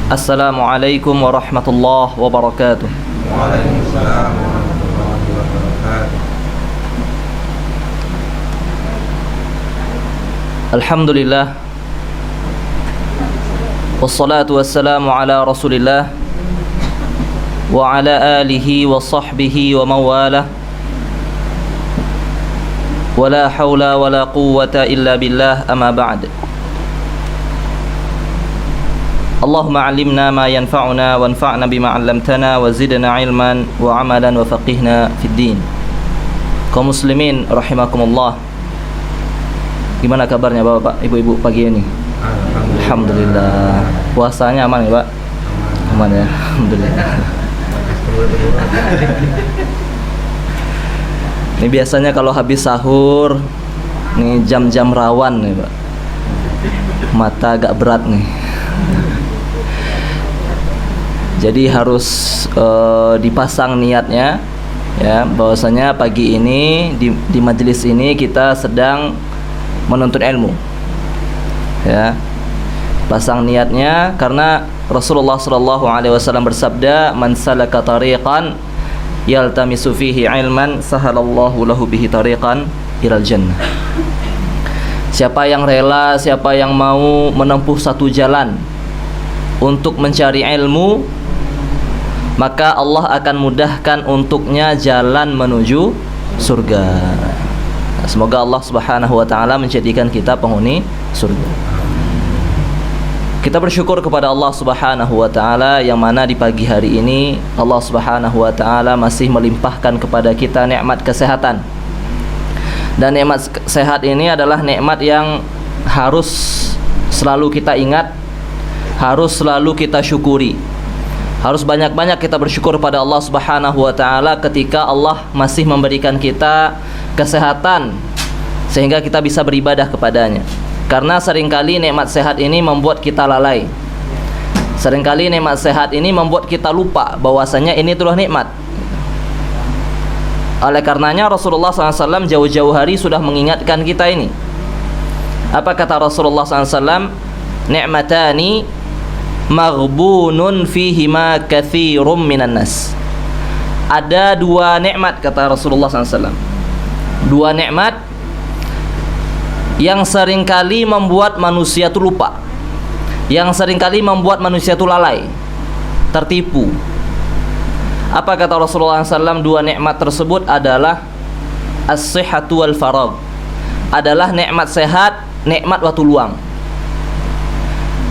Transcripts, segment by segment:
Assalamualaikum warahmatullahi wabarakatuh. Waalaikumsalam warahmatullahi wabarakatuh. Alhamdulillah. Wassalatu wassalamu ala Rasulillah wa ala alihi wa sahbihi wa mawalah. Wa la hawla wa la quwwata illa billah, amma ba'd. Allahumma 'allimna ma yanfa'una wanfa'na bima 'allamtana wa zidna 'ilman wa 'amalan wa faqihna fid din. Kaum muslimin rahimakumullah. Gimana kabarnya Bapak, Ibu-ibu pagi ini? Alhamdulillah. Puasanya aman ya, Pak? Aman ya. Alhamdulillah. Ini biasanya kalau habis sahur, nih jam-jam rawan nih, Pak. Mata agak berat nih. Jadi harus dipasang niatnya, ya, bahwasanya pagi ini di majelis ini kita sedang menuntut ilmu, ya. Pasang niatnya karena Rasulullah SAW bersabda, "Man salaka tariqan yaltamisu fihi ilman, sahalallahu lahu bihi tariqan ilal jannah." Siapa yang rela, siapa yang mau menempuh satu jalan untuk mencari ilmu, maka Allah akan mudahkan untuknya jalan menuju surga. Semoga Allah Subhanahu wa taala menjadikan kita penghuni surga. Kita bersyukur kepada Allah Subhanahu wa taala yang mana di pagi hari ini Allah Subhanahu wa taala masih melimpahkan kepada kita nikmat kesehatan. Dan nikmat sehat ini adalah nikmat yang harus selalu kita ingat, harus selalu kita syukuri. Harus banyak-banyak kita bersyukur pada Allah Subhanahu wa taala ketika Allah masih memberikan kita kesehatan sehingga kita bisa beribadah kepadanya. Karena seringkali nikmat sehat ini membuat kita lalai. Seringkali nikmat sehat ini membuat kita lupa bahwasanya ini itulah nikmat. Oleh karenanya Rasulullah SAW jauh-jauh hari sudah mengingatkan kita ini. Apa kata Rasulullah SAW? Ni'matani maghbunun fihima katsirum minan nas. Ada dua nikmat kata Rasulullah SAW. Dua nikmat yang seringkali membuat manusia itu lupa, yang seringkali membuat manusia itu lalai, tertipu. Apa kata Rasulullah SAW? Dua nikmat tersebut adalah as-sihhatu wal faragh. Adalah nikmat sehat, nikmat waktu luang.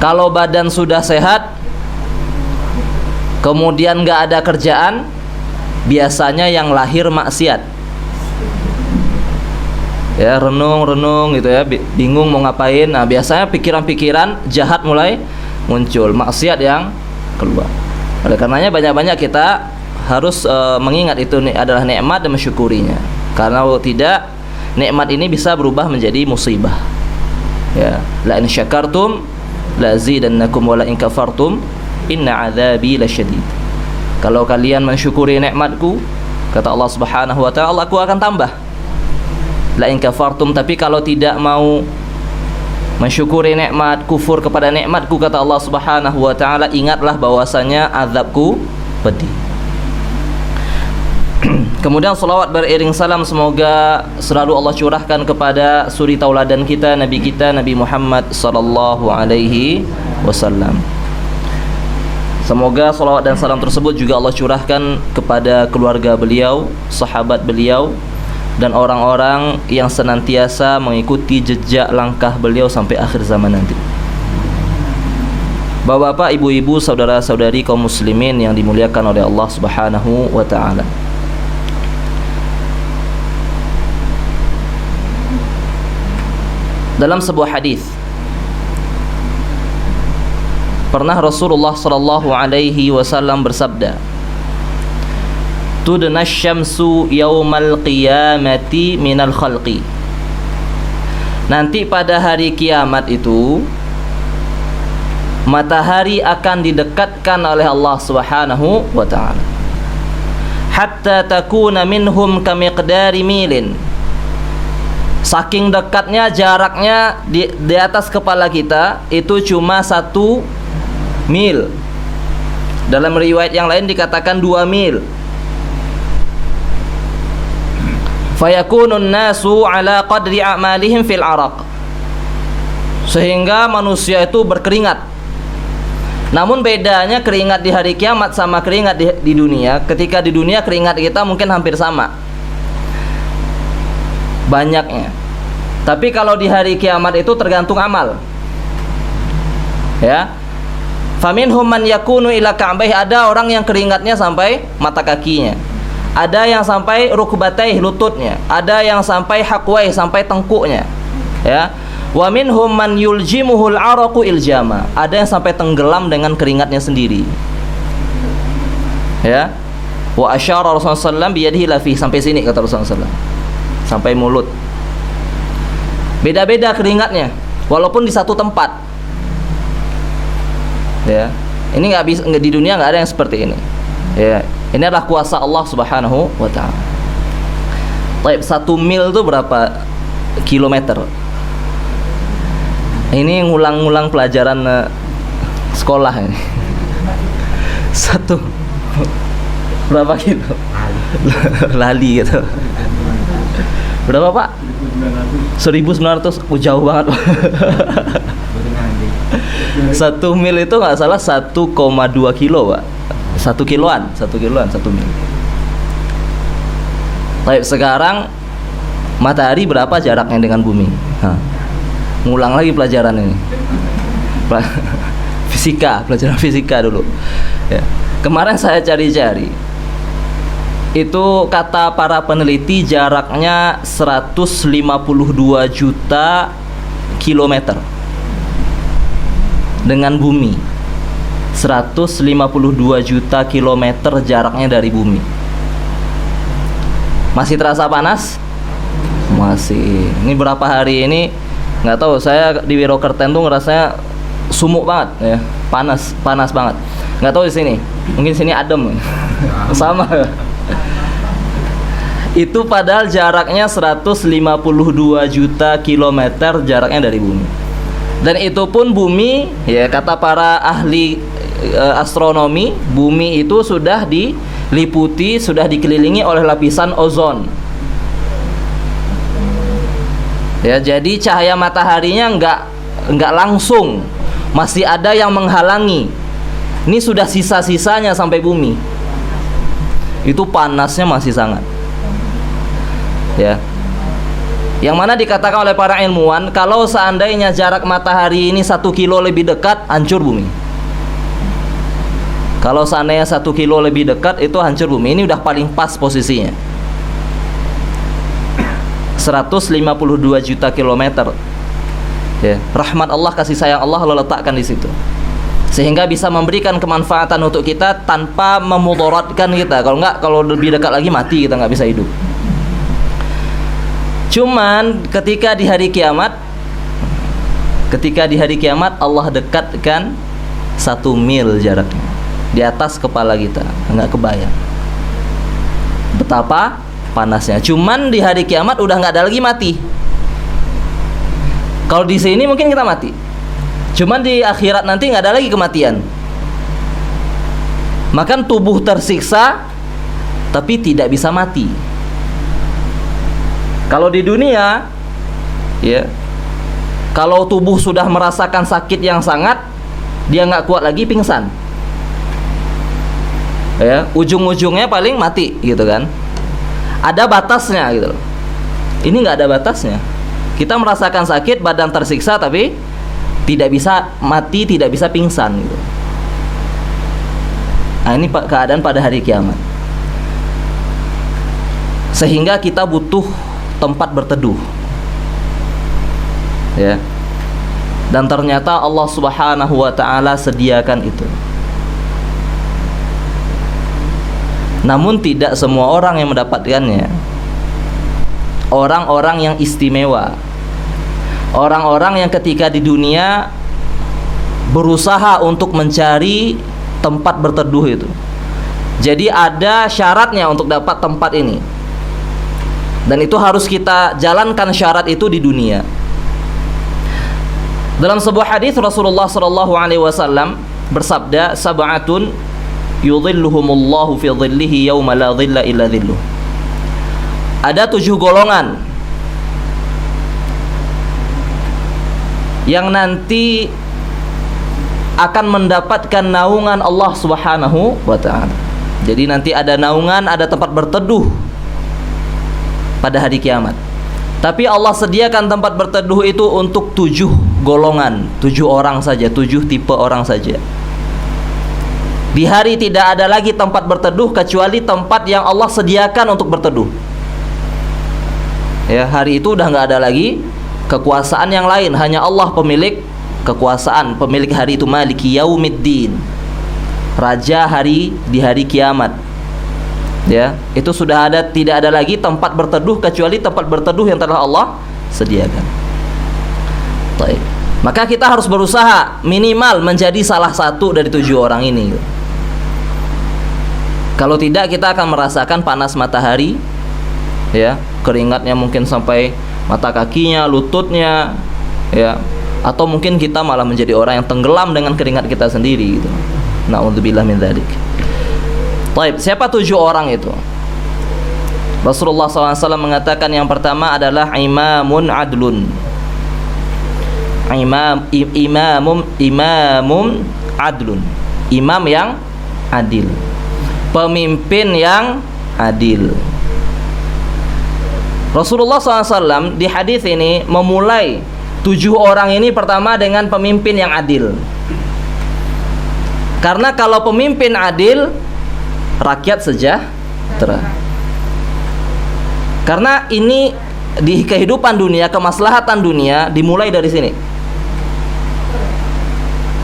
Kalau badan sudah sehat, kemudian gak ada kerjaan, biasanya yang lahir maksiat. Ya, renung gitu ya, bingung mau ngapain. Nah, biasanya pikiran-pikiran jahat mulai muncul, maksiat yang keluar. Oleh karenanya banyak-banyak kita harus mengingat itu adalah nikmat dan mensyukurinya. Karena kalau tidak, nikmat ini bisa berubah menjadi musibah. Ya, la in syakartum la zidannakum wa la in kafartum inna adzabi lasyadid. Kalau kalian mensyukuri nikmatku, kata Allah Subhanahu wa taala, aku akan tambah. La in kafartum, tapi kalau tidak mau mensyukuri nikmat, kufur kepada nikmatku, kata Allah Subhanahu wa taala, ingatlah bahwasanya azabku pedih. Kemudian salawat beriring salam semoga selalu Allah curahkan kepada suri tauladan kita, Nabi Muhammad sallallahu alaihi wasallam. Semoga salawat dan salam tersebut juga Allah curahkan kepada keluarga beliau, sahabat beliau, dan orang-orang yang senantiasa mengikuti jejak langkah beliau sampai akhir zaman nanti. Bapak-bapak, ibu-ibu, saudara-saudari kaum muslimin yang dimuliakan oleh Allah Subhanahu wa taala. Dalam sebuah hadis pernah Rasulullah sallallahu alaihi wasallam bersabda, "Tudna syamsu yaumal qiyamati minal khalqi." Nanti pada hari kiamat itu matahari akan didekatkan oleh Allah Subhanahu wa taala. Hatta takuna minhum kamiqdari milin. Saking dekatnya jaraknya di atas kepala kita itu cuma 1 mil. Dalam riwayat yang lain dikatakan 2 mil. Fayakunun nasu ala qadri a'malihim fil araq. Sehingga manusia itu berkeringat. Namun bedanya keringat di hari kiamat sama keringat di dunia. Ketika di dunia keringat kita mungkin hampir sama banyaknya. Tapi kalau di hari kiamat itu tergantung amal. Ya. Faminhum man yakunu ila ka'baihi, ada orang yang keringatnya sampai mata kakinya. Ada yang sampai rukbatai, lututnya. Ada yang sampai hakwai, sampai tengkuknya. Ya. Wa minhum man yuljimuhul araqu iljama. Ada yang sampai tenggelam dengan keringatnya sendiri. Ya. Wa asyara Rasulullah sallallahu biyadihi la fi, sampai sini kata Rasulullah sallallahu. Sampai mulut. Beda-beda keringatnya walaupun di satu tempat. Ya. Ini enggak bisa, di dunia enggak ada yang seperti ini. Ya. Ini adalah kuasa Allah Subhanahu wa taala. Baik, 1 mil itu berapa kilometer? Ini ngulang-ngulang pelajaran sekolah ini. 1 berapa kilo? Lali gitu. Berapa, Pak? 1900. Jauh banget. 1 mil itu nggak salah 1,2 kilo, Pak. 1 kiloan 1 mil. Baik, sekarang matahari berapa jaraknya dengan bumi? Ngulang lagi pelajaran ini. Pelajaran fisika dulu. Ya. Kemarin saya cari-cari. Itu kata para peneliti jaraknya 152 juta kilometer dengan bumi. 152 juta kilometer jaraknya dari bumi. Masih terasa panas? Masih. Ini berapa hari ini nggak tahu, saya di Wirokerten tuh ngerasanya sumuk banget ya, panas banget. Nggak tahu di sini, mungkin sini adem. Sama. Itu padahal jaraknya 152 juta kilometer jaraknya dari bumi. Dan itu pun bumi, ya kata para ahli astronomi, bumi itu sudah diliputi, sudah dikelilingi oleh lapisan ozon. Ya, jadi cahaya mataharinya enggak langsung, masih ada yang menghalangi. Ini sudah sisa-sisanya sampai bumi. Itu panasnya masih sangat. Ya. Yang mana dikatakan oleh para ilmuwan, kalau seandainya jarak matahari ini 1 kilo lebih dekat, hancur bumi. Kalau seandainya 1 kilo lebih dekat, itu hancur bumi. Ini udah paling pas posisinya. 152 juta kilometer. Ya, rahmat Allah, kasih sayang Allah letakkan di situ. Sehingga bisa memberikan kemanfaatan untuk kita tanpa memudaratkan kita. Kalau enggak, kalau lebih dekat lagi mati, kita nggak bisa hidup. Cuman ketika di hari kiamat Allah dekatkan 1 mil jaraknya di atas kepala kita, nggak kebayang betapa panasnya. Cuman di hari kiamat udah nggak ada lagi mati. Kalau di sini mungkin kita mati, cuman di akhirat nanti nggak ada lagi kematian. Makan tubuh tersiksa tapi tidak bisa mati. Kalau di dunia, ya, kalau tubuh sudah merasakan sakit yang sangat, dia nggak kuat lagi, pingsan. Ya, ujung-ujungnya paling mati, gitu kan? Ada batasnya, gitu loh. Ini nggak ada batasnya. Kita merasakan sakit, badan tersiksa, tapi tidak bisa mati, tidak bisa pingsan, gitu. Nah, ini keadaan pada hari kiamat. Sehingga kita butuh tempat berteduh, ya. Dan ternyata Allah Subhanahu wa ta'ala sediakan itu. Namun tidak semua orang yang mendapatkannya. Orang-orang yang istimewa, orang-orang yang ketika di dunia berusaha untuk mencari tempat berteduh itu. Jadi ada syaratnya untuk dapat tempat ini. Dan itu harus kita jalankan syarat itu di dunia. Dalam sebuah hadis Rasulullah sallallahu alaihi wasallam bersabda, "Sab'atun yudhilluhumullahu fi dhillihi yauma la dhilla illa dhilluh. Ada 7 golongan yang nanti akan mendapatkan naungan Allah Subhanahu wa ta'ala. Jadi nanti ada naungan, ada tempat berteduh pada hari kiamat. Tapi Allah sediakan tempat berteduh itu untuk 7 golongan, 7 orang saja, 7 tipe orang saja. Di hari tidak ada lagi tempat berteduh kecuali tempat yang Allah sediakan untuk berteduh. Ya, hari itu udah nggak ada lagi kekuasaan yang lain, hanya Allah pemilik kekuasaan, pemilik hari itu, Maliki Yaumiddin, raja hari di hari kiamat. Ya, itu sudah ada, tidak ada lagi tempat berteduh kecuali tempat berteduh yang telah Allah sediakan. Baik. Maka kita harus berusaha minimal menjadi salah satu dari 7 orang ini. Kalau tidak, kita akan merasakan panas matahari, ya, keringatnya mungkin sampai mata kakinya, lututnya, ya, atau mungkin kita malah menjadi orang yang tenggelam dengan keringat kita sendiri gitu. Na'udzubillah min dzalik. Baik, siapa 7 orang itu? Rasulullah SAW mengatakan yang pertama adalah imamun adlun. Imamun adlun. Imam yang adil. Pemimpin yang adil. Rasulullah SAW di hadis ini memulai 7 orang ini pertama dengan pemimpin yang adil. Karena kalau pemimpin adil, rakyat sejahtera. Karena ini di kehidupan dunia, kemaslahatan dunia dimulai dari sini.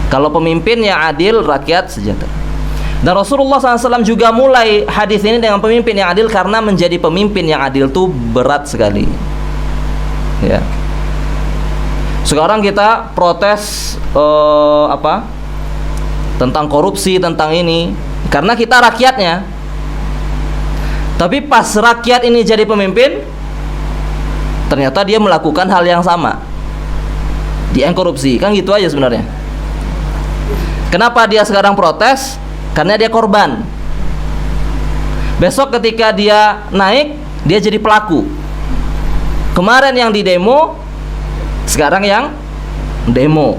Kalau pemimpin yang adil, rakyat sejahtera. Dan Rasulullah SAW juga mulai hadis ini dengan pemimpin yang adil, karena menjadi pemimpin yang adil itu berat sekali. Ya. Sekarang kita protes tentang korupsi, tentang ini, karena kita rakyatnya. Tapi pas rakyat ini jadi pemimpin, ternyata dia melakukan hal yang sama. Dia yang korupsi, kan gitu aja sebenarnya. Kenapa dia sekarang protes? Karena dia korban. Besok ketika dia naik, dia jadi pelaku. Kemarin yang di demo, sekarang yang demo.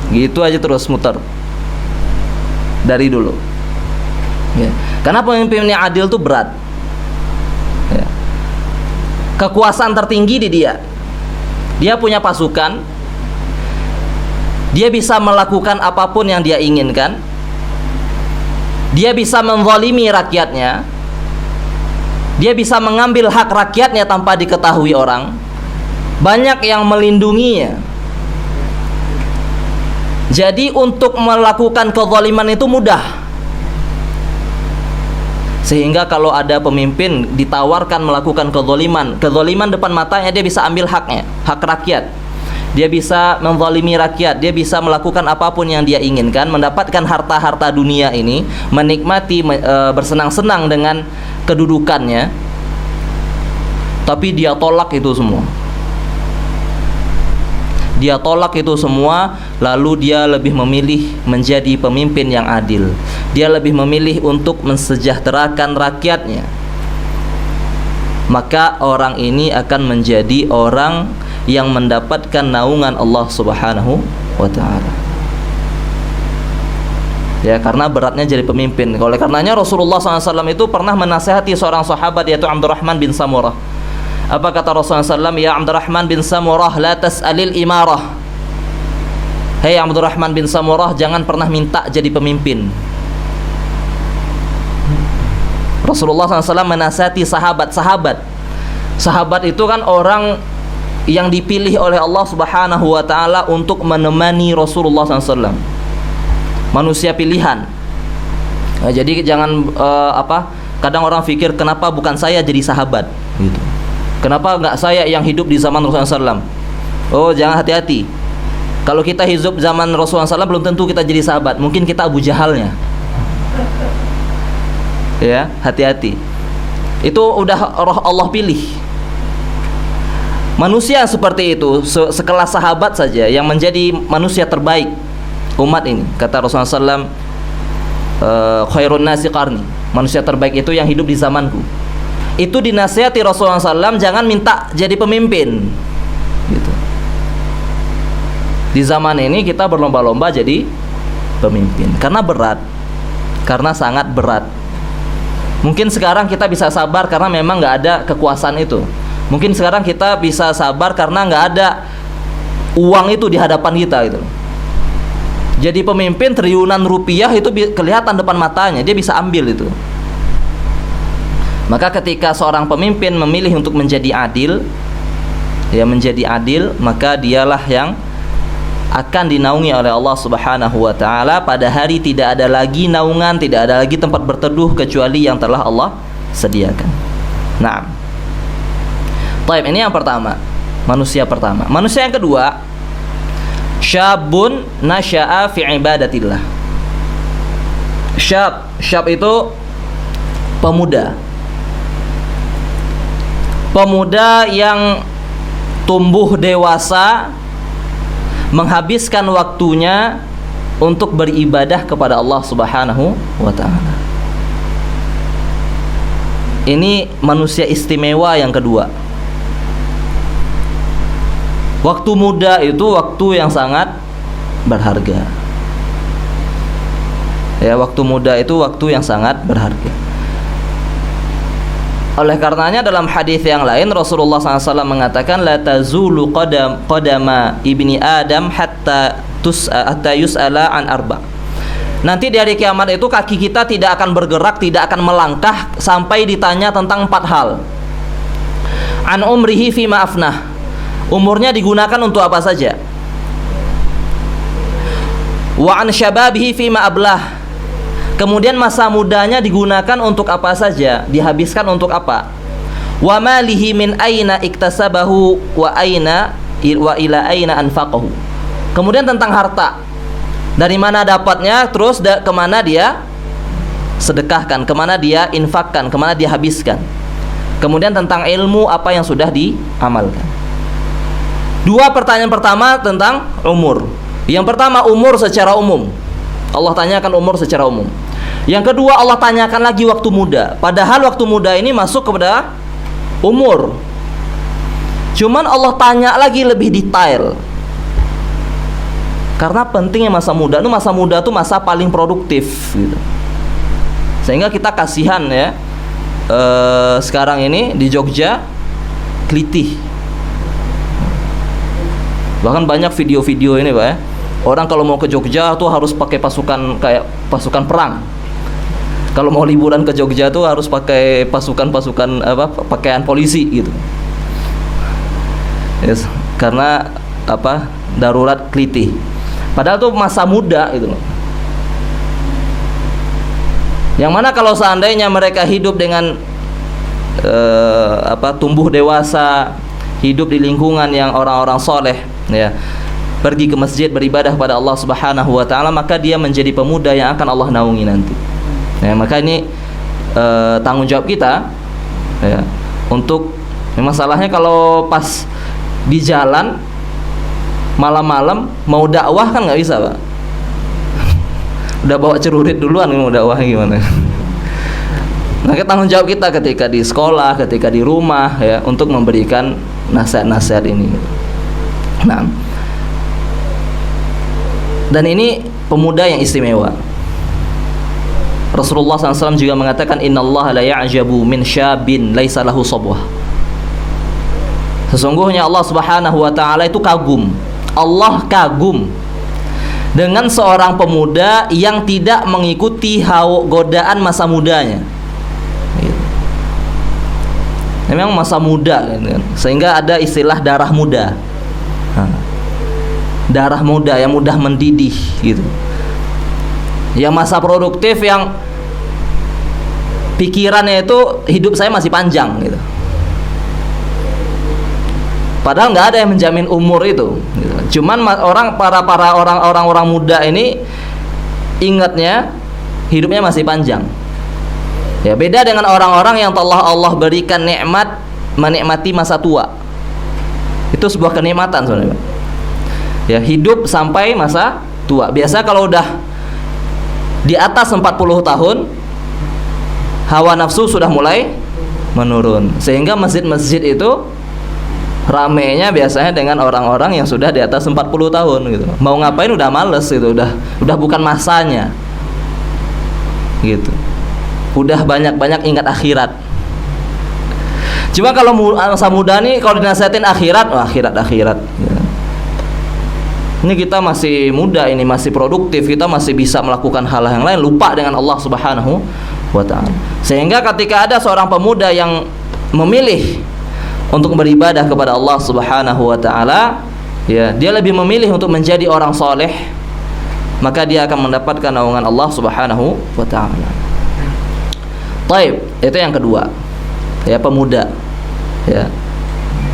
Gitu aja terus muter dari dulu. Ya. Karena pemimpin yang adil itu berat. Ya. Kekuasaan tertinggi di dia. Dia punya pasukan. Dia bisa melakukan apapun yang dia inginkan. Dia bisa menzalimi rakyatnya. Dia bisa mengambil hak rakyatnya tanpa diketahui orang. Banyak yang melindunginya. Jadi untuk melakukan kezaliman itu mudah. Sehingga kalau ada pemimpin ditawarkan melakukan kezaliman depan matanya, dia bisa ambil haknya, hak rakyat. Dia bisa menzalimi rakyat, dia bisa melakukan apapun yang dia inginkan, mendapatkan harta-harta dunia ini, menikmati, bersenang-senang dengan kedudukannya. Tapi dia tolak itu semua. Dia tolak itu semua, lalu dia lebih memilih menjadi pemimpin yang adil. Dia lebih memilih untuk mensejahterakan rakyatnya. Maka orang ini akan menjadi orang yang mendapatkan naungan Allah Subhanahu wa ta'ala. Ya, karena beratnya jadi pemimpin. Oleh karenanya Rasulullah SAW itu pernah menasihati seorang sahabat, yaitu Abdurrahman bin Samurah. Apa kata Rasulullah SAW? Ya Abdurrahman bin Samurah, la tas'alil imarah. Hei Abdurrahman bin Samurah, jangan pernah minta jadi pemimpin. Rasulullah SAW menasihati sahabat-sahabat. Sahabat itu kan orang yang dipilih oleh Allah Subhanahu wa ta'ala untuk menemani Rasulullah SAW. Manusia pilihan. Nah, jadi jangan kadang orang pikir, kenapa bukan saya jadi sahabat gitu. Kenapa enggak saya yang hidup di zaman Rasulullah SAW? Oh, jangan, hati-hati. Kalau kita hidup zaman Rasulullah SAW, belum tentu kita jadi sahabat. Mungkin kita Abu Jahalnya. Ya, hati-hati. Itu udah roh Allah pilih. Manusia seperti itu, sekelas sahabat saja yang menjadi manusia terbaik umat ini. Kata Rasulullah SAW, khairun nasi qarni, manusia terbaik itu yang hidup di zamanku. Itu dinasihati Rasulullah SAW, jangan minta jadi pemimpin gitu. Di zaman ini kita berlomba-lomba jadi pemimpin karena berat, karena sangat berat. Mungkin sekarang kita bisa sabar karena memang nggak ada kekuasaan itu. Mungkin sekarang kita bisa sabar karena nggak ada uang itu di hadapan kita gitu. Jadi pemimpin triliunan rupiah itu kelihatan depan matanya, dia bisa ambil itu. Maka ketika seorang pemimpin memilih untuk menjadi adil, ya menjadi adil, maka dialah yang akan dinaungi oleh Allah Subhanahu wa taala. Pada hari tidak ada lagi naungan, tidak ada lagi tempat berteduh kecuali yang telah Allah sediakan. Nah, baik, ini yang pertama, manusia pertama. Manusia yang kedua, syabun nasya'a fi ibadatillah. Syab itu pemuda. Pemuda yang tumbuh dewasa, menghabiskan waktunya untuk beribadah kepada Allah Subhanahu wa taala. Ini manusia istimewa yang kedua. Waktu muda itu waktu yang sangat berharga. Ya, waktu muda itu waktu yang sangat berharga. Oleh karenanya dalam hadis yang lain Rasulullah SAW mengatakan la tazulu qadama ibni Adam hatta yus'ala an arba. Nanti di hari kiamat itu kaki kita tidak akan bergerak, tidak akan melangkah sampai ditanya tentang 4 hal. An umrihi fima afnah. Umurnya digunakan untuk apa saja. Wa an syababihi fima ablah. Kemudian masa mudanya digunakan untuk apa saja, dihabiskan untuk apa. Wa malihi min aina iktasabahu wa ila aina anfaqahu. Kemudian tentang harta, dari mana dapatnya, terus kemana dia sedekahkan, kemana dia infakkan, kemana dia habiskan. Kemudian tentang ilmu, apa yang sudah diamalkan. 2 pertanyaan pertama tentang umur. Yang pertama umur secara umum, Allah tanyakan umur secara umum. Yang kedua Allah tanyakan lagi waktu muda. Padahal waktu muda ini masuk kepada umur, cuman Allah tanya lagi lebih detail. Karena pentingnya masa muda itu masa paling produktif gitu. Sehingga kita kasihan ya, sekarang ini di Jogja kelitih. Bahkan banyak video-video ini Pak ya, orang kalau mau ke Jogja tuh harus pakai pasukan kayak pasukan perang. Kalau mau liburan ke Jogja tuh harus pakai pasukan pakaian polisi gitu. Yes, karena darurat kelitih. Padahal tuh masa muda itu loh. Yang mana kalau seandainya mereka hidup dengan tumbuh dewasa, hidup di lingkungan yang orang-orang soleh, ya, pergi ke masjid beribadah pada Allah Subhanahu wa taala, maka dia menjadi pemuda yang akan Allah naungi nanti. Ya, maka ini tanggung jawab kita ya, untuk masalahnya kalau pas di jalan malam-malam mau dakwah kan nggak bisa Pak. Udah bawa celurit duluan mau dakwah gimana? Nah, tanggung jawab kita ketika di sekolah, ketika di rumah ya, untuk memberikan nasihat-nasihat ini. Nah, dan ini pemuda yang istimewa. Rasulullah SAW juga mengatakan innallaha la ya'jabu min syabin laisa lahu sabwah. Sesungguhnya Allah Subhanahu wa taala itu kagum. Allah kagum dengan seorang pemuda yang tidak mengikuti godaan masa mudanya. Memang masa muda kan? Sehingga ada istilah darah muda. Darah muda yang mudah mendidih gitu. Yang masa produktif, yang pikirannya itu hidup saya masih panjang gitu. Padahal nggak ada yang menjamin umur itu gitu. Cuman orang muda ini ingatnya hidupnya masih panjang. Ya, beda dengan orang-orang yang telah Allah berikan nikmat, menikmati masa tua. Itu sebuah kenikmatan sebenarnya Pak. Ya, hidup sampai masa tua. Biasa kalau udah Di atas 40 tahun hawa nafsu sudah mulai menurun, sehingga masjid-masjid itu ramenya biasanya dengan orang-orang yang sudah di atas 40 tahun gitu. Mau ngapain udah males gitu, udah bukan masanya gitu. Udah banyak-banyak ingat akhirat. Cuma kalau masa muda nih kalau dinasihatin akhirat, akhirat gitu. Ini kita masih muda, ini masih produktif, kita masih bisa melakukan hal yang lain, lupa dengan Allah Subhanahu wa ta'ala. Sehingga ketika ada seorang pemuda yang memilih untuk beribadah kepada Allah Subhanahu wa ta'ala, ya, dia lebih memilih untuk menjadi orang soleh, maka dia akan mendapatkan naungan Allah Subhanahu wa ta'ala. Taib, itu yang kedua. Ya, pemuda. Ya.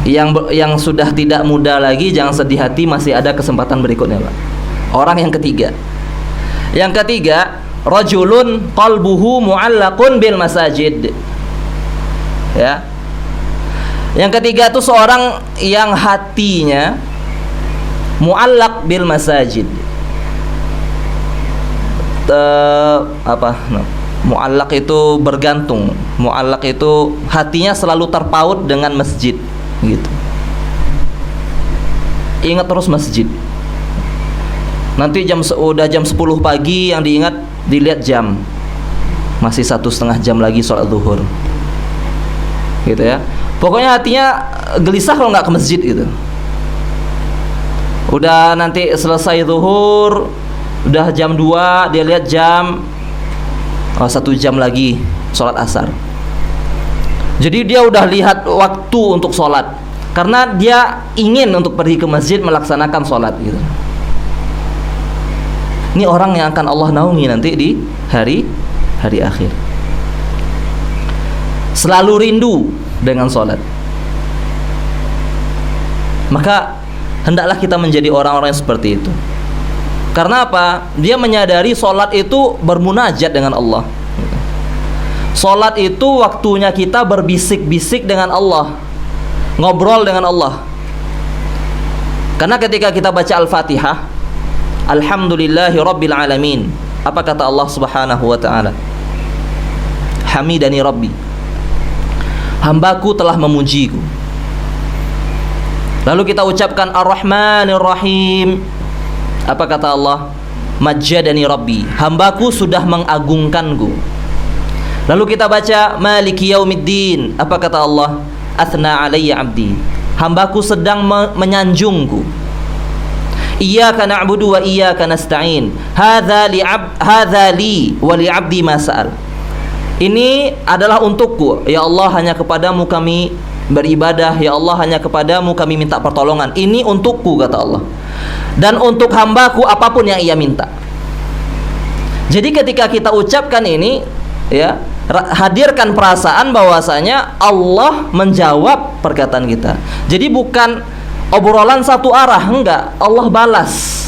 Yang sudah tidak muda lagi jangan sedih hati, masih ada kesempatan berikutnya, Pak. Orang yang ketiga. Yang ketiga, rajulun qalbuhu mu'allaqun bil masajid. Ya. Yang ketiga itu seorang yang hatinya mu'allaq bil masajid. Mu'allaq itu bergantung. Mu'allaq itu hatinya selalu terpaut dengan masjid gitu. Ingat terus masjid. Nanti udah jam 10 pagi yang diingat, dilihat jam, masih 1,5 jam lagi sholat zuhur gitu ya. Pokoknya hatinya gelisah kalau nggak ke masjid gitu. Udah nanti selesai zuhur, udah jam 2, dia lihat jam, 1 jam lagi sholat asar. Jadi dia udah lihat waktu untuk sholat, karena dia ingin untuk pergi ke masjid melaksanakan sholat gitu. Ini orang yang akan Allah naungi nanti di hari akhir. Selalu rindu dengan sholat. Maka hendaklah kita menjadi orang-orang yang seperti itu. Karena apa? Dia menyadari sholat itu bermunajat dengan Allah. Sholat itu waktunya kita berbisik-bisik dengan Allah, ngobrol dengan Allah. Karena ketika kita baca Al-Fatihah, Alhamdulillahi Rabbil Alamin, apa kata Allah Subhanahu wa ta'ala? Hamidani Rabbi, hambaku telah memujiku. Lalu kita ucapkan Ar-Rahmanir Rahim, apa kata Allah? Majjadani Rabbi, hambaku sudah mengagungkanku. Lalu kita baca Maliki Yaumiddin, apa kata Allah? Athna alayya abdi, hambaku sedang menyanjungku. Iyyaka na'budu wa iyyaka nasta'in, hadza li wa li 'abdi ma sa'al. Ini adalah untukku, ya Allah, hanya kepadamu kami beribadah, ya Allah, hanya kepadamu kami minta pertolongan. Ini untukku, kata Allah, dan untuk hambaku apapun yang ia minta. Jadi ketika kita ucapkan ini, ya, hadirkan perasaan bahwasanya Allah menjawab perkataan kita. Jadi bukan obrolan satu arah, enggak, Allah balas.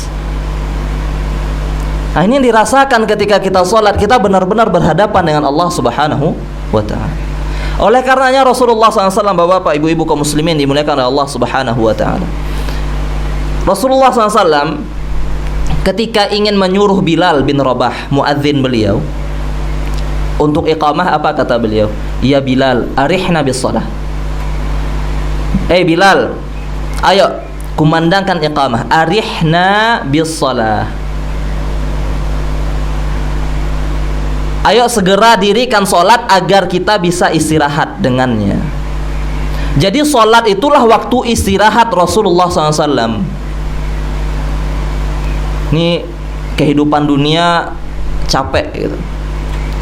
Nah, ini yang dirasakan ketika kita sholat, kita benar-benar berhadapan dengan Allah Subhanahu wa ta'ala. Oleh karenanya Rasulullah SAW, bapak-bapak, ibu-ibu kaum muslimin dimuliakan oleh Allah Subhanahu wa ta'ala, Rasulullah SAW ketika ingin menyuruh Bilal bin Rabah, muadzin beliau, untuk iqamah, apa kata beliau? Ya Bilal, arihna bis shalah. Bilal, ayo kumandangkan iqamah. Arihna bis shalah. Ayo segera dirikan sholat agar kita bisa istirahat dengannya. Jadi sholat itulah waktu istirahat Rasulullah SAW. Ini kehidupan dunia capek gitu.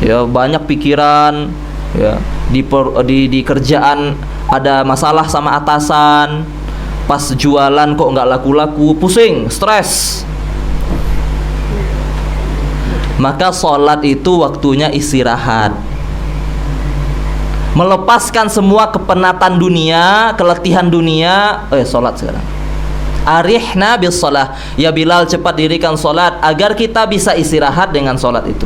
Ya, banyak pikiran, ya, di kerjaan ada masalah sama atasan, pas jualan kok nggak laku-laku, pusing, stres. Maka sholat itu waktunya istirahat, melepaskan semua kepenatan dunia, keletihan dunia. Sholat sekarang. Arihna bis shalah, ya Bilal, cepat dirikan sholat agar kita bisa istirahat dengan sholat itu.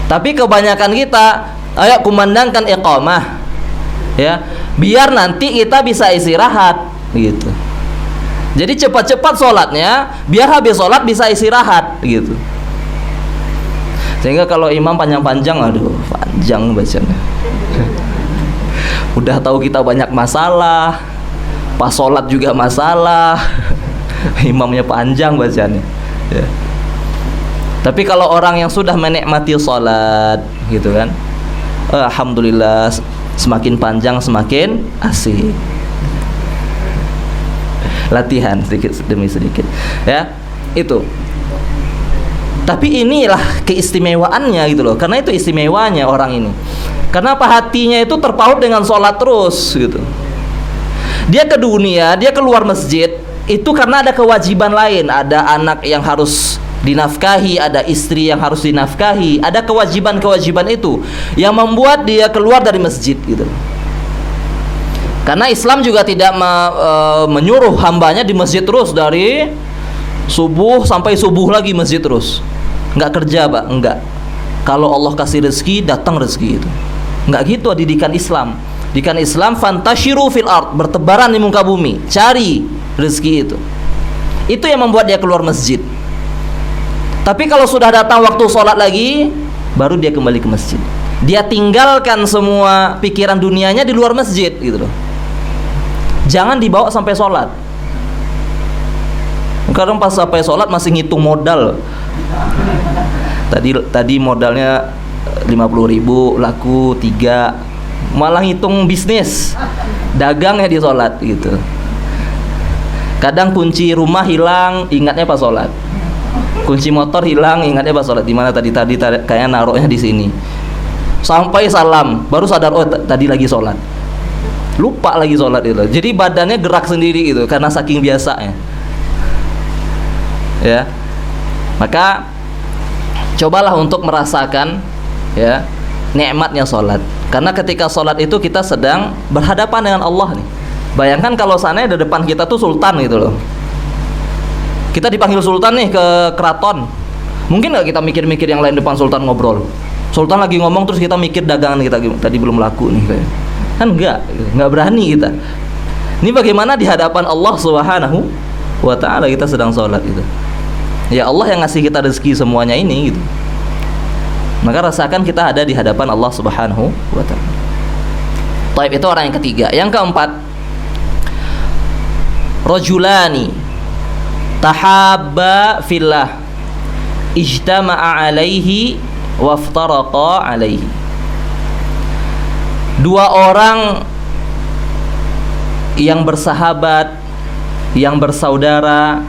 Tapi kebanyakan kita, ayo kumandangkan iqamah, ya, biar nanti kita bisa istirahat gitu. Jadi cepat-cepat sholatnya, biar habis sholat bisa istirahat gitu. Sehingga kalau imam panjang-panjang, aduh panjang bacanya. Udah tahu kita banyak masalah, pas sholat juga masalah, imamnya panjang bacanya ya. Tapi kalau orang yang sudah menikmati sholat gitu kan, alhamdulillah, semakin panjang semakin asik. Latihan sedikit demi sedikit ya, itu. Tapi inilah keistimewaannya gitu loh. Karena itu istimewanya orang ini. Kenapa hatinya itu terpaut dengan sholat terus gitu. Dia ke dunia, dia keluar masjid itu karena ada kewajiban lain. Ada anak yang harus dinafkahi, ada istri yang harus dinafkahi, ada kewajiban-kewajiban itu yang membuat dia keluar dari masjid gitu. Karena Islam juga tidak menyuruh hambanya di masjid terus dari subuh sampai subuh lagi masjid terus. Enggak kerja, Pak, enggak. Kalau Allah kasih rezeki, datang rezeki itu. Enggak gitu didikan Islam. Didikan Islam, fantashiru fil ard, bertebaran di muka bumi, cari rezeki itu. Itu yang membuat dia keluar masjid. Tapi kalau sudah datang waktu sholat lagi, baru dia kembali ke masjid. Dia tinggalkan semua pikiran dunianya di luar masjid gitu loh. Jangan dibawa sampai sholat. Kadang pas sampai sholat masih ngitung modal. Tadi modalnya 50.000, laku 3, malah ngitung bisnis dagangnya di sholat gitu. Kadang kunci rumah hilang, ingatnya pas sholat. Kunci motor hilang, ingatnya pas sholat. Di mana tadi kayaknya naruhnya di sini. Sampai salam, baru sadar, oh tadi lagi sholat. Lupa lagi sholat itu. Jadi badannya gerak sendiri gitu karena saking biasanya. Ya, maka cobalah untuk merasakan ya nikmatnya sholat. Karena ketika sholat itu kita sedang berhadapan dengan Allah nih. Bayangkan kalau sana di depan kita tuh sultan gitu loh. Kita dipanggil sultan nih ke keraton. Mungkin nggak kita mikir-mikir yang lain depan sultan ngobrol? Sultan lagi ngomong terus kita mikir dagangan kita tadi belum laku nih kayak. Kan nggak berani kita. Ini bagaimana di hadapan Allah Subhanahu wa ta'ala kita sedang sholat gitu. Ya Allah yang ngasih kita rezeki semuanya ini gitu. Maka rasakan kita ada di hadapan Allah Subhanahu wa ta'ala. Taib, itu orang yang ketiga. Yang keempat, rajulani tahabba fillah ijtama'a alaihi waftaraqa alaihi. Dua orang yang bersahabat, yang bersaudara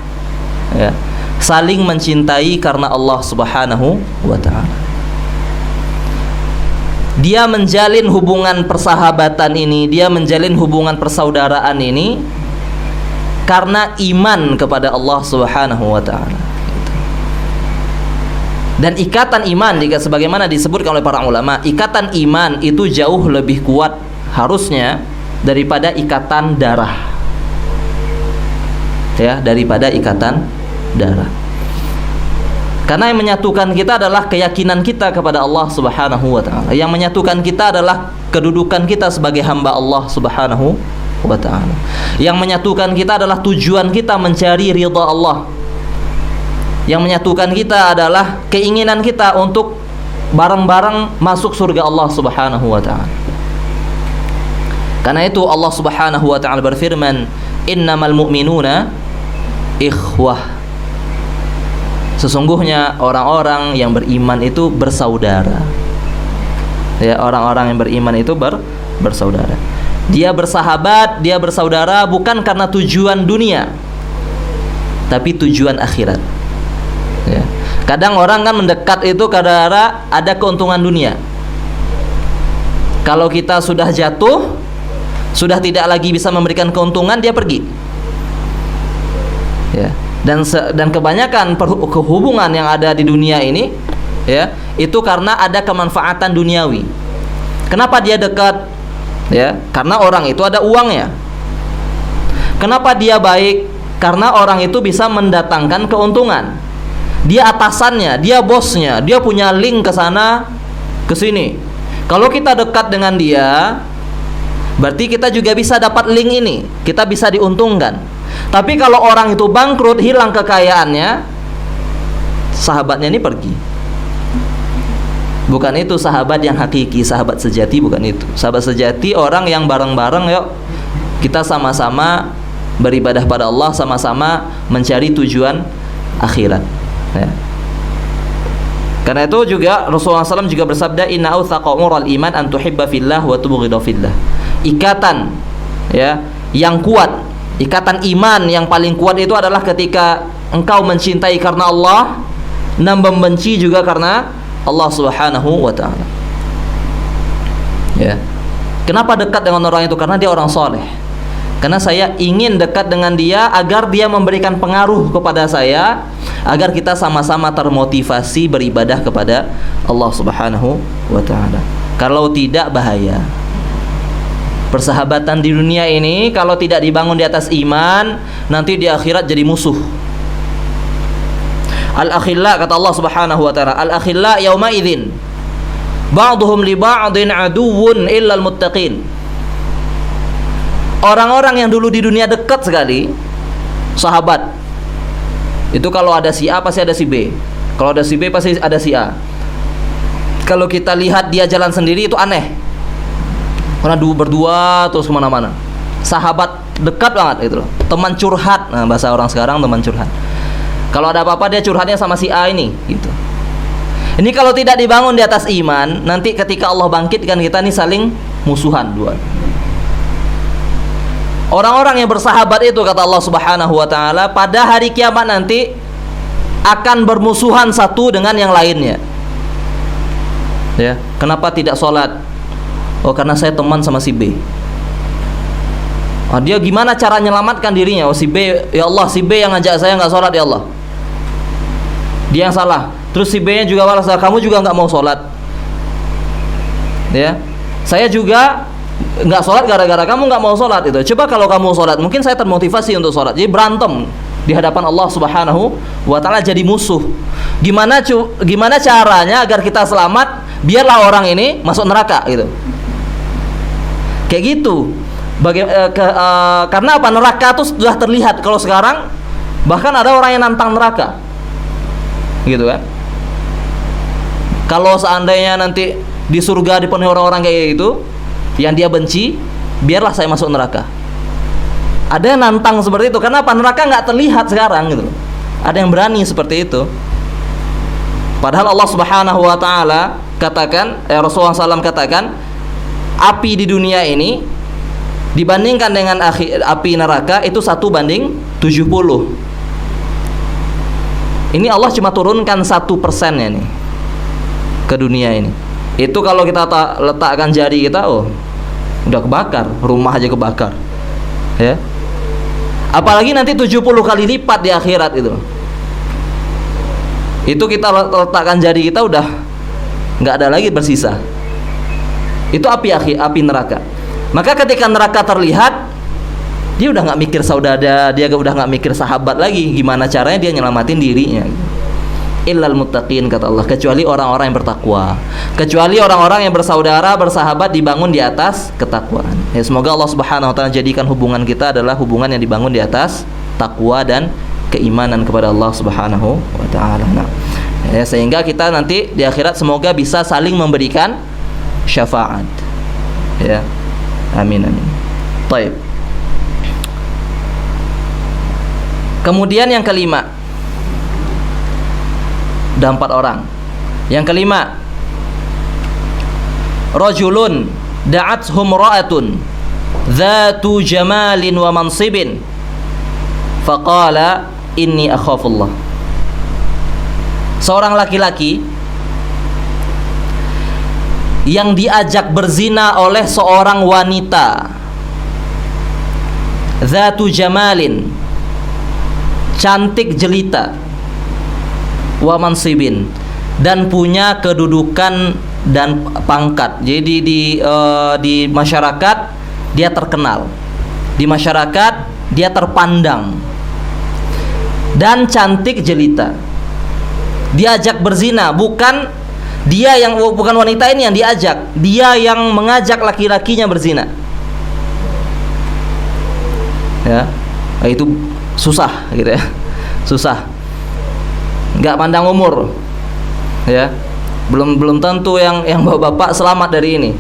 ya, saling mencintai karena Allah Subhanahu wa ta'ala. Dia menjalin hubungan persahabatan ini, dia menjalin hubungan persaudaraan ini karena iman kepada Allah Subhanahu wa ta'ala. Dan ikatan iman, sebagaimana disebutkan oleh para ulama, ikatan iman itu jauh lebih kuat harusnya daripada ikatan darah. Ya, daripada ikatan darah. Karena yang menyatukan kita adalah keyakinan kita kepada Allah Subhanahu wa ta'ala. Yang menyatukan kita adalah kedudukan kita sebagai hamba Allah Subhanahu wa ta'ala. Yang menyatukan kita adalah tujuan kita mencari ridha Allah. Yang menyatukan kita adalah keinginan kita untuk bareng-bareng masuk surga Allah Subhanahu wa ta'ala. Karena itu Allah Subhanahu wa ta'ala berfirman, innamal mu'minuna ikhwah. Sesungguhnya orang-orang yang beriman itu bersaudara. Ya, orang-orang yang beriman itu bersaudara. Dia bersahabat, dia bersaudara bukan karena tujuan dunia, tapi tujuan akhirat. Ya. Kadang orang kan mendekat itu karena ada keuntungan dunia. Kalau kita sudah jatuh, sudah tidak lagi bisa memberikan keuntungan, dia pergi. Ya. Dan kebanyakan hubungan yang ada di dunia ini ya, itu karena ada kemanfaatan duniawi. Kenapa dia dekat? Ya, karena orang itu ada uangnya. Kenapa dia baik? Karena orang itu bisa mendatangkan keuntungan. Dia atasannya, dia bosnya, dia punya link ke sana, ke sini. Kalau kita dekat dengan dia, berarti kita juga bisa dapat link ini, kita bisa diuntungkan. Tapi kalau orang itu bangkrut, hilang kekayaannya, sahabatnya ini pergi. Bukan itu sahabat yang hakiki, sahabat sejati bukan itu. Sahabat sejati orang yang bareng-bareng, yuk kita sama-sama beribadah pada Allah, sama-sama mencari tujuan akhirat, ya. Karena itu juga Rasulullah SAW juga bersabda, inna awthaqa umural iman an tuhibba fillah wa tubghidha fillah. Ikatan, ya, yang kuat, ikatan iman yang paling kuat itu adalah ketika engkau mencintai karena Allah dan membenci juga karena Allah Subhanahu wa taala. Ya. Kenapa dekat dengan orang itu? Karena dia orang soleh. Karena saya ingin dekat dengan dia agar dia memberikan pengaruh kepada saya, agar kita sama-sama termotivasi beribadah kepada Allah Subhanahu wa taala. Kalau tidak, bahaya. Persahabatan di dunia ini kalau tidak dibangun di atas iman, nanti di akhirat jadi musuh. Al-akhilla, kata Allah Subhanahu wa taala, al-akhilla yauma idzin ba'dhum li ba'din aduwwun illal muttaqin. Orang-orang yang dulu di dunia dekat sekali, sahabat, itu kalau ada si A pasti ada si B, kalau ada si B pasti ada si A. Kalau kita lihat dia jalan sendiri itu aneh, karena berdua terus kemana-mana. Sahabat dekat banget itu loh, teman curhat. Nah, bahasa orang sekarang teman curhat. Kalau ada apa-apa dia curhatnya sama si A ini, gitu. Ini kalau tidak dibangun di atas iman, nanti ketika Allah bangkitkan kita nih saling musuhan dua. Orang-orang yang bersahabat itu, kata Allah Subhanahu wa taala, pada hari kiamat nanti akan bermusuhan satu dengan yang lainnya. Ya, kenapa tidak sholat? Oh, karena saya teman sama si B. Dia gimana cara menyelamatkan dirinya? Oh, si B, ya Allah, si B yang ngajak saya nggak sholat, ya Allah. Dia yang salah. Terus si B nya juga balas, kamu juga nggak mau sholat. Ya, saya juga nggak sholat gara-gara kamu nggak mau sholat itu. Coba kalau kamu sholat, mungkin saya termotivasi untuk sholat. Jadi berantem di hadapan Allah Subhanahu wa taala, jadi musuh. Gimana caranya agar kita selamat? Biarlah orang ini masuk neraka gitu. Kayak gitu. Karena apa? Neraka itu sudah terlihat. Kalau sekarang bahkan ada orang yang nantang neraka, gitu kan? Kalau seandainya nanti di surga dipenuhi orang-orang kayak gitu, yang dia benci, biarlah saya masuk neraka. Ada yang nantang seperti itu. Karena apa? Neraka nggak terlihat sekarang gitu. Ada yang berani seperti itu. Padahal Allah Subhanahu wa taala katakan, Rasulullah SAW katakan, api di dunia ini dibandingkan dengan api neraka itu 1:70. Ini Allah cuma turunkan 1%-nya nih ke dunia ini. Itu kalau kita letakkan jari kita, oh, udah kebakar, rumah aja kebakar, ya. Apalagi nanti 70 kali lipat di akhirat itu. Itu kita letakkan jari kita udah nggak ada lagi bersisa. Itu api neraka. Maka ketika neraka terlihat, dia udah nggak mikir saudara, dia udah nggak mikir sahabat lagi. Gimana caranya dia nyelamatin dirinya? Illal muttaqin, kata Allah, kecuali orang-orang yang bertakwa, kecuali orang-orang yang bersaudara, bersahabat dibangun di atas ketakwaan. Ya, semoga Allah Subhanahu wa taala jadikan hubungan kita adalah hubungan yang dibangun di atas takwa dan keimanan kepada Allah Subhanahu wa taala. Nah, ya, sehingga kita nanti di akhirat semoga bisa saling memberikan syafaat. Ya. Amin amin. Baik. Kemudian yang kelima, ada 4 orang. Yang kelima, rajulun da'athum ra'atun dzatu jamalin wa mansibin faqala inni akhafullah. Seorang laki-laki yang diajak berzina oleh seorang wanita, dzatu jamalin, cantik jelita, wa mansibin, dan punya kedudukan dan pangkat. Jadi di masyarakat dia terkenal, di masyarakat dia terpandang, dan cantik jelita. Diajak berzina, bukan wanita ini yang diajak, dia yang mengajak laki-lakinya berzina. Ya, itu susah gitu ya, susah, nggak pandang umur ya. Belum tentu yang bapak selamat dari ini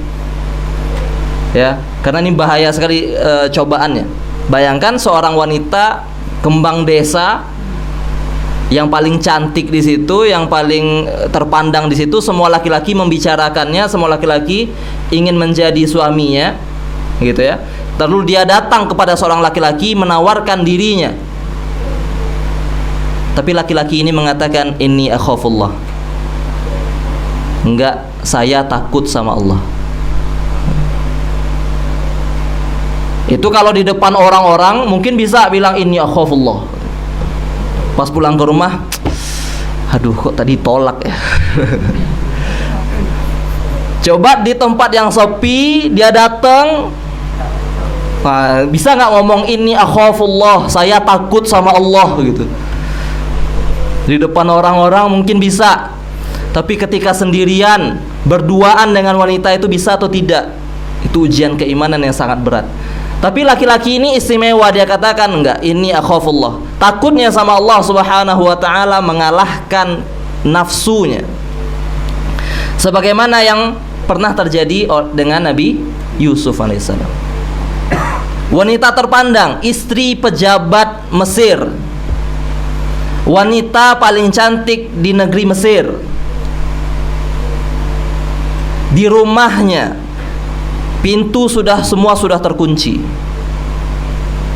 ya, karena ini bahaya sekali cobaannya. Bayangkan seorang wanita kembang desa yang paling cantik di situ, yang paling terpandang di situ, semua laki-laki membicarakannya, semua laki-laki ingin menjadi suaminya, gitu ya. Lalu dia datang kepada seorang laki-laki menawarkan dirinya, tapi laki-laki ini mengatakan inni akhafullah, enggak, saya takut sama Allah. Itu kalau di depan orang-orang mungkin bisa bilang inni akhafullah. Pas pulang ke rumah, aduh kok tadi tolak ya. Coba di tempat yang sepi dia datang, nah, bisa nggak ngomong inni akhafullah, saya takut sama Allah gitu. Di depan orang-orang mungkin bisa, tapi ketika sendirian berduaan dengan wanita itu bisa atau tidak? Itu ujian keimanan yang sangat berat. Tapi laki-laki ini istimewa, dia katakan enggak, ini akhafullah, takutnya sama Allah Subhanahu wa taala mengalahkan nafsunya. Sebagaimana yang pernah terjadi dengan Nabi Yusuf alaihissalam. Wanita terpandang, istri pejabat Mesir, wanita paling cantik di negeri Mesir. Di rumahnya pintu semua sudah terkunci,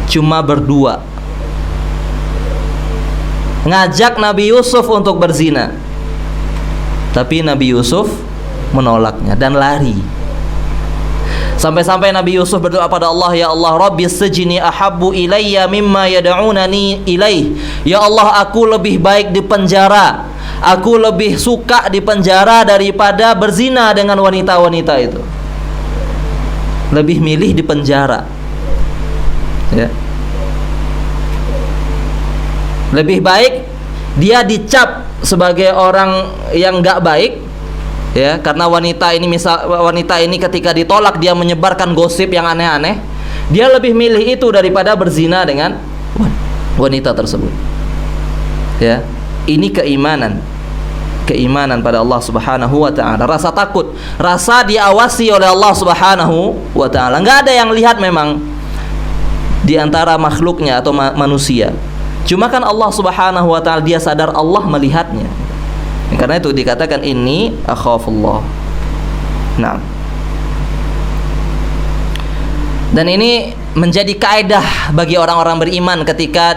cuma berdua. Ngajak Nabi Yusuf untuk berzina, tapi Nabi Yusuf menolaknya dan lari. Sampai-sampai Nabi Yusuf berdoa pada Allah, ya Allah, Rabbi sejini ahabbu ilayya mimma yad'unani ilaih. Ya Allah, aku lebih baik di penjara, aku lebih suka di penjara daripada berzina dengan wanita-wanita itu. Lebih milih di penjara ya. Lebih baik dia dicap sebagai orang yang gak baik ya, karena wanita ini ketika ditolak dia menyebarkan gosip yang aneh-aneh. Dia lebih milih itu daripada berzina dengan wanita tersebut ya. Ini keimanan pada Allah Subhanahu wa taala, rasa takut, rasa diawasi oleh Allah Subhanahu wa taala. Enggak ada yang lihat memang di antara makhluknya atau manusia. Cuma kan Allah Subhanahu wa taala, dia sadar Allah melihatnya. Karena itu dikatakan inni akhafullah. Nah. Dan ini menjadi kaedah bagi orang-orang beriman ketika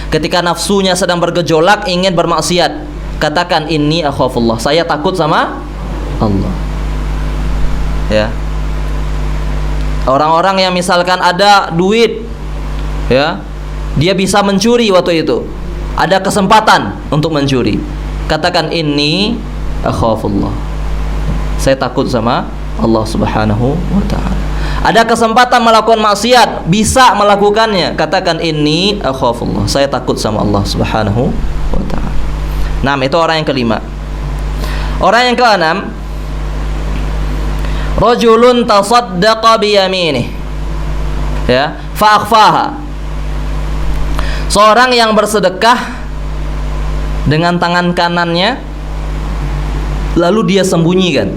ketika nafsunya sedang bergejolak ingin bermaksiat. Katakan inni akhafullah, saya takut sama Allah ya. Orang-orang yang misalkan ada duit ya, dia bisa mencuri waktu itu, ada kesempatan untuk mencuri, katakan inni akhafullah, saya takut sama Allah Subhanahu wa ta'ala. Ada kesempatan melakukan maksiat, bisa melakukannya, katakan inni akhafullah, saya takut sama Allah Subhanahu wa ta'ala. Nah, itu orang yang kelima. Orang yang keenam, rajulun tasaddaqa biyaminih ya, fa'akhfaha. Seorang yang bersedekah dengan tangan kanannya lalu dia sembunyikan.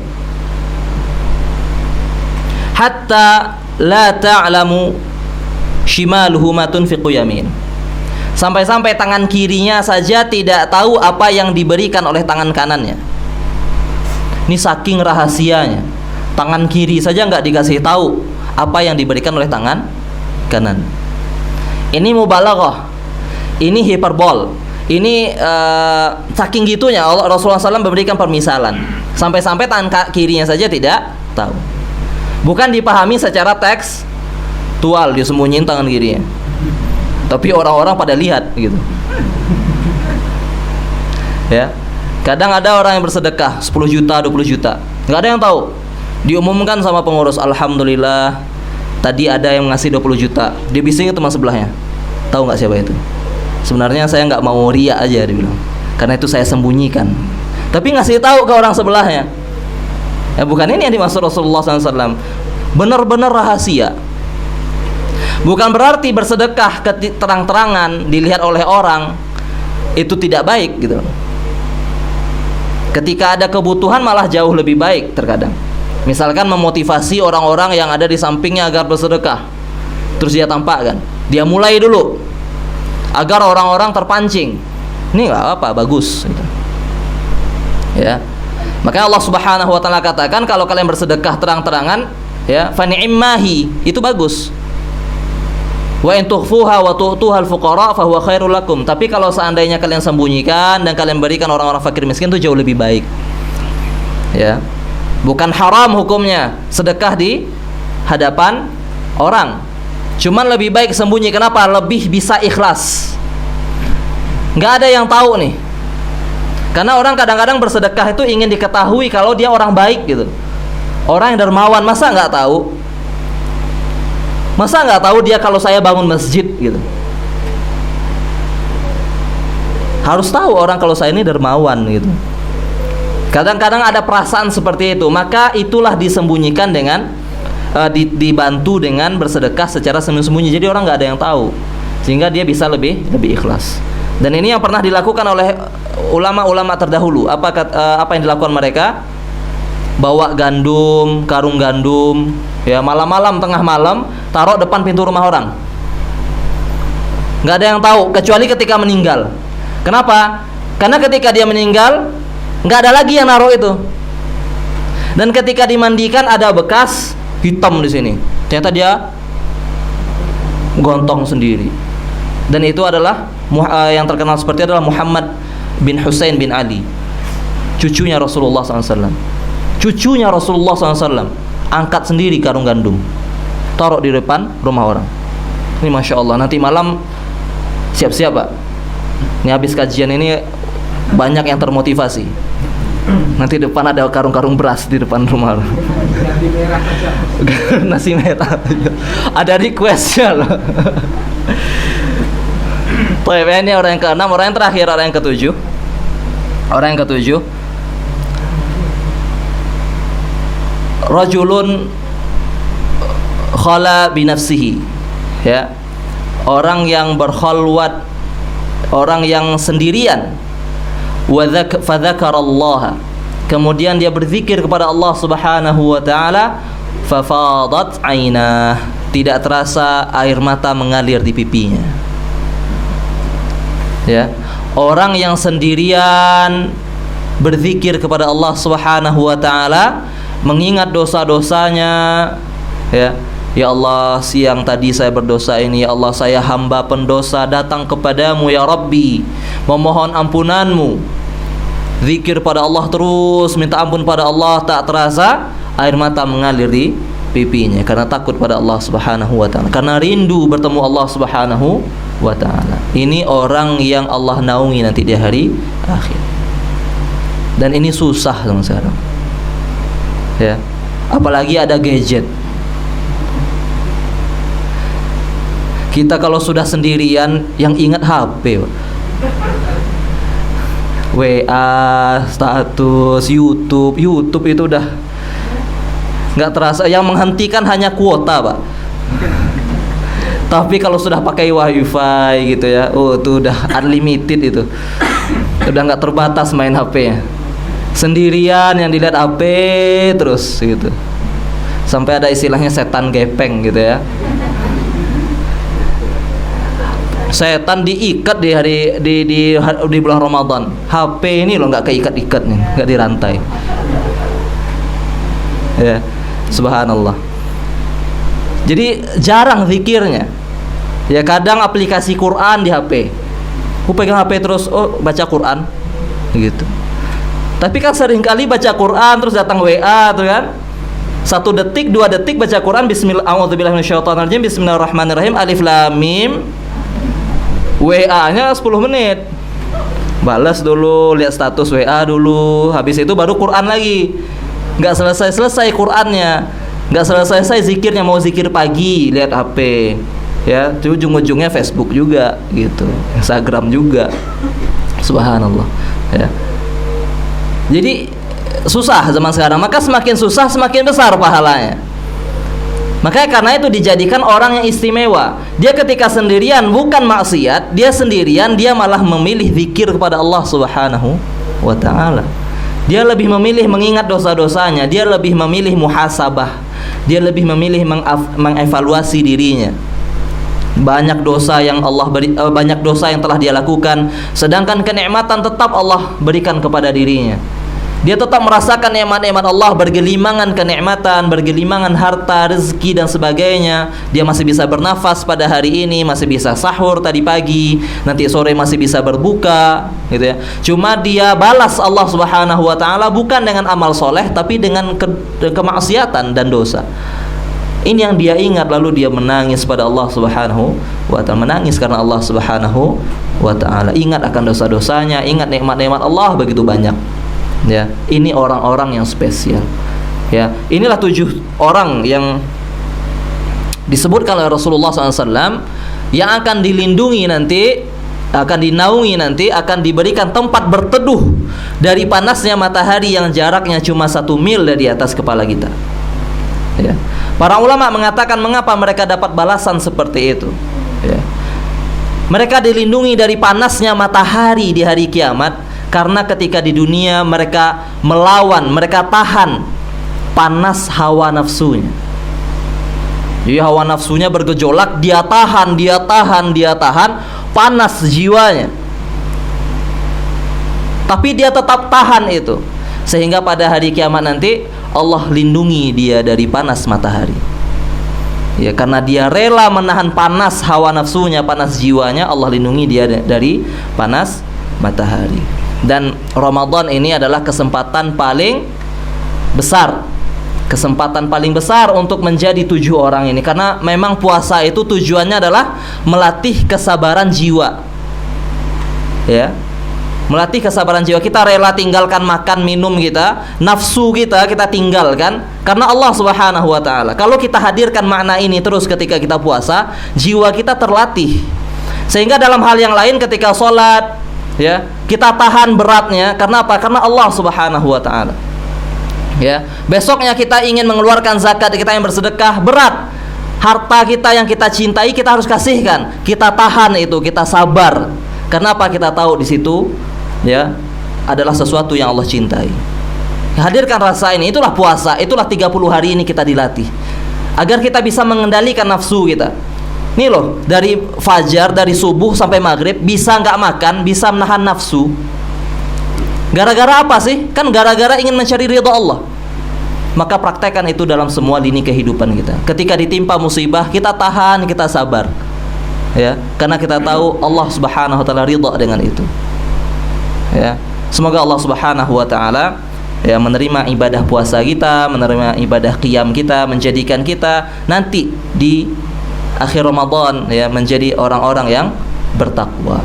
Hatta la ta'lamu shimaluhu ma tunfiqu yamin. Sampai-sampai tangan kirinya saja tidak tahu apa yang diberikan oleh tangan kanannya. Ini saking rahasianya, tangan kiri saja nggak dikasih tahu apa yang diberikan oleh tangan kanan. Ini mubalaghah, ini hiperbol, ini saking gitunya Rasulullah SAW memberikan permisalan. Sampai-sampai tangan kirinya saja tidak tahu. Bukan dipahami secara tekstual, disembunyiin tangan kirinya, tapi orang-orang pada lihat gitu ya. Kadang ada orang yang bersedekah 10 juta, 20 juta, nggak ada yang tahu. Diumumkan sama pengurus, alhamdulillah tadi ada yang ngasih 20 juta. Dia bising teman sebelahnya, tahu nggak siapa itu? Sebenarnya saya nggak mau ria aja, dia bilang, karena itu saya sembunyikan. Tapi ngasih tahu ke orang sebelahnya. Ya, bukan ini yang dimaksud Rasulullah SAW. Benar-benar rahasia. Bukan berarti bersedekah terang-terangan dilihat oleh orang itu tidak baik gitu. Ketika ada kebutuhan malah jauh lebih baik terkadang. Misalkan memotivasi orang-orang yang ada di sampingnya agar bersedekah. Terus dia tampakkan, dia mulai dulu agar orang-orang terpancing. Ini nggak apa, bagus gitu. Ya. Makanya Allah Subhanahu wa taala katakan kalau kalian bersedekah terang-terangan, ya, fa ni'mahi, itu bagus. Wa in tukhfuha wa tu'tuha al-fuqara fa huwa khairul lakum. Tapi kalau seandainya kalian sembunyikan dan kalian berikan orang-orang fakir miskin, itu jauh lebih baik. Ya. Bukan haram hukumnya sedekah di hadapan orang. Cuman lebih baik sembunyi. Kenapa? Lebih bisa ikhlas. Nggak ada yang tahu nih. Karena orang kadang-kadang bersedekah itu ingin diketahui kalau dia orang baik gitu. Orang yang dermawan, masa nggak tahu? Masa nggak tahu dia kalau saya bangun masjid gitu? Harus tahu orang kalau saya ini dermawan gitu. Kadang-kadang ada perasaan seperti itu, maka itulah disembunyikan dengan dibantu dengan bersedekah secara sembunyi-sembunyi. Jadi orang nggak ada yang tahu, sehingga dia bisa lebih ikhlas. Dan ini yang pernah dilakukan oleh ulama-ulama terdahulu. Apa yang dilakukan mereka? Bawa gandum, karung gandum, ya, malam-malam, tengah malam, taruh depan pintu rumah orang. Nggak ada yang tahu kecuali ketika meninggal. Kenapa? Karena ketika dia meninggal, nggak ada lagi yang naruh itu. Dan ketika dimandikan ada bekas hitam di sini. Ternyata dia gontong sendiri. Dan itu adalah yang terkenal seperti adalah Muhammad bin Husain bin Ali, cucunya Rasulullah SAW. Cucunya Rasulullah SAW angkat sendiri karung gandum, taruh di depan rumah orang. Ini Masya Allah. Nanti malam siap-siap Pak. Ini habis kajian ini banyak yang termotivasi. Nanti depan ada karung-karung beras di depan rumah. Nasi merah aja. Nasi merah. Ada requestnya loh. Ini orang yang ke-6, orang yang terakhir, orang yang ke-7. Orang yang ke-7. Rajulun khala binafsihi, ya. Orang yang berkhalwat, orang yang sendirian. Fadzakarallaha, kemudian dia berzikir kepada Allah Subhanahu wa taala, fafadat ainah, tidak terasa air mata mengalir di pipinya. Ya, orang yang sendirian berzikir kepada Allah Subhanahu wa taala, mengingat dosa-dosanya, ya. Ya Allah, siang tadi saya berdosa ini, ya Allah, saya hamba pendosa datang kepadamu ya Rabbi, memohon ampunanmu. Zikir pada Allah terus, minta ampun pada Allah, tak terasa air mata mengalir di pipinya karena takut pada Allah Subhanahu wa taala, karena rindu bertemu Allah Subhanahu wa taala. Ini orang yang Allah naungi nanti di hari akhir. Dan ini susah sekarang. Ya. Apalagi ada gadget. Kita kalau sudah sendirian yang ingat HP, Pak. WA, status, YouTube itu udah nggak terasa. Yang menghentikan hanya kuota, Pak. Tapi kalau sudah pakai WiFi gitu ya, oh itu udah unlimited itu. Udah nggak terbatas main HP-nya. Sendirian yang dilihat HP terus gitu. Sampai ada istilahnya setan gepeng gitu ya. Setan diikat di bulan Ramadan. HP ini loh nggak keikat-ikat nih, nggak dirantai. Ya, subhanallah. Jadi jarang zikirnya. Ya kadang aplikasi Quran di HP. Aku pegang HP terus, oh baca Quran, gitu. Tapi kan sering kali baca Quran terus datang WA tuh kan. 1 detik, 2 detik baca Quran, Bismillahirrahmanirrahim, Alif Lam Mim. WA-nya 10 menit. Balas dulu, lihat status WA dulu, habis itu baru Quran lagi. Nggak selesai Qurannya, nggak selesai zikirnya. Mau zikir pagi, lihat HP, ya, ujung-ujungnya Facebook juga, gitu, Instagram juga, subhanallah, ya. Jadi susah zaman sekarang. Maka semakin susah semakin besar pahalanya. Makanya karena itu dijadikan orang yang istimewa. Dia ketika sendirian bukan maksiat, dia sendirian dia malah memilih zikir kepada Allah Subhanahu wa taala. Dia lebih memilih mengingat dosa-dosanya, dia lebih memilih muhasabah. Dia lebih memilih mengevaluasi dirinya. Banyak dosa yang banyak dosa yang telah dia lakukan, sedangkan kenikmatan tetap Allah berikan kepada dirinya. Dia tetap merasakan nikmat-nikmat Allah, bergelimangan kenikmatan, bergelimangan harta, rezeki dan sebagainya. Dia masih bisa bernafas pada hari ini, masih bisa sahur tadi pagi, nanti sore masih bisa berbuka, gitu ya. Cuma dia balas Allah Subhanahu wa taala bukan dengan amal soleh, tapi dengan kemaksiatan dan dosa. Ini yang dia ingat, lalu dia menangis pada Allah Subhanahu wa taala, menangis karena Allah Subhanahu wa taala. Ingat akan dosa-dosanya, ingat nikmat-nikmat Allah begitu banyak. Ya, ini orang-orang yang spesial. Ya, inilah 7 orang yang disebutkan oleh Rasulullah SAW yang akan dilindungi nanti, akan dinaungi nanti, akan diberikan tempat berteduh dari panasnya matahari yang jaraknya cuma 1 mil dari atas kepala kita. Ya. Para ulama mengatakan mengapa mereka dapat balasan seperti itu. Ya. Mereka dilindungi dari panasnya matahari di hari kiamat karena ketika di dunia mereka melawan, mereka tahan panas hawa nafsunya. Jadi hawa nafsunya bergejolak, dia tahan panas jiwanya. Tapi dia tetap tahan itu, sehingga pada hari kiamat nanti Allah lindungi dia dari panas matahari. Ya, karena dia rela menahan panas hawa nafsunya, panas jiwanya, Allah lindungi dia dari panas matahari. Dan Ramadan ini adalah kesempatan paling besar, kesempatan paling besar untuk menjadi 7 orang ini, karena memang puasa itu tujuannya adalah melatih kesabaran jiwa. Ya, melatih kesabaran jiwa. Kita rela tinggalkan makan minum kita, nafsu kita tinggalkan karena Allah Subhanahu wa taala. Kalau kita hadirkan makna ini terus ketika kita puasa, jiwa kita terlatih. Sehingga dalam hal yang lain ketika sholat, ya, kita tahan beratnya karena apa? Karena Allah Subhanahu wa taala. Ya, besoknya kita ingin mengeluarkan zakat, kita yang bersedekah, berat. Harta kita yang kita cintai kita harus kasihkan. Kita tahan itu, kita sabar. Karena apa? Kita tahu di situ, ya, adalah sesuatu yang Allah cintai. Hadirkan rasa ini, itulah puasa, itulah 30 hari ini kita dilatih agar kita bisa mengendalikan nafsu kita. Nih loh, dari fajar, dari subuh sampai maghrib bisa nggak makan, bisa menahan nafsu. Gara-gara apa sih? Kan gara-gara ingin mencari ridha Allah. Maka praktekkan itu dalam semua lini kehidupan kita. Ketika ditimpa musibah, kita tahan, kita sabar. Ya, karena kita tahu Allah Subhanahu wa taala ridha dengan itu. Ya, semoga Allah Subhanahu wa taala ya menerima ibadah puasa kita, menerima ibadah qiyam kita, menjadikan kita nanti di akhir Ramadan ya menjadi orang-orang yang bertakwa.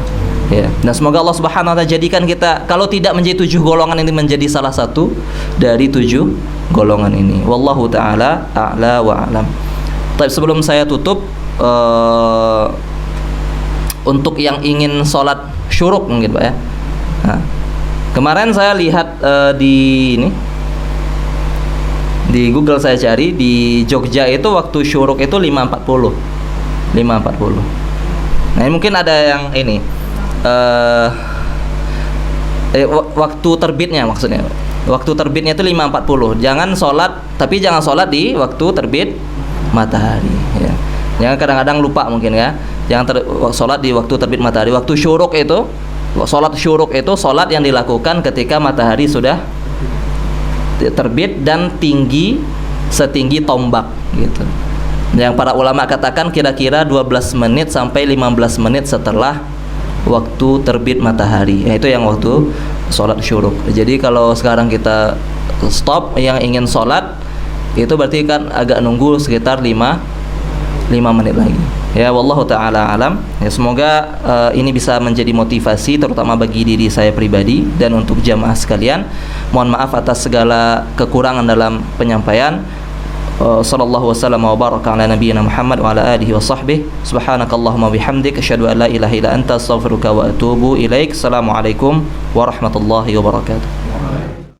Ya, dan semoga Allah Subhanahu wa taala jadikan kita, kalau tidak menjadi 7 golongan ini, menjadi salah satu dari 7 golongan ini. Wallahu taala a'la wa a'lam. Tapi sebelum saya tutup, untuk yang ingin sholat syuruk mungkin Pak ya. Nah, kemarin saya lihat di Google, saya cari di Jogja itu waktu syuruk itu 5.40. Nah, ini mungkin ada yang ini waktu terbitnya, maksudnya waktu terbitnya itu 5.40. Jangan sholat, tapi jangan sholat di waktu terbit matahari ya. Jangan, kadang-kadang lupa mungkin ya. Jangan sholat di waktu terbit matahari. Waktu syuruk itu, sholat syuruk itu sholat yang dilakukan ketika matahari sudah terbit dan tinggi setinggi tombak gitu. Yang para ulama katakan kira-kira 12 menit sampai 15 menit setelah waktu terbit matahari. Itu yang waktu sholat syuruk. Jadi kalau sekarang kita stop, yang ingin sholat itu berarti kan agak nunggu sekitar 5 menit lagi. Ya, wallahu taala alam. Ya, semoga ini bisa menjadi motivasi terutama bagi diri saya pribadi dan untuk jamaah sekalian. Mohon maaf atas segala kekurangan dalam penyampaian. Sallallahu wasallam wa baraka ala nabiyyina Muhammad wa ala alihi wa sahbihi. Subhanakallahumma bihamdik asyhadu an la ilaha illa anta astaghfiruka wa atubu ilaik. Assalamualaikum warahmatullahi wabarakatuh.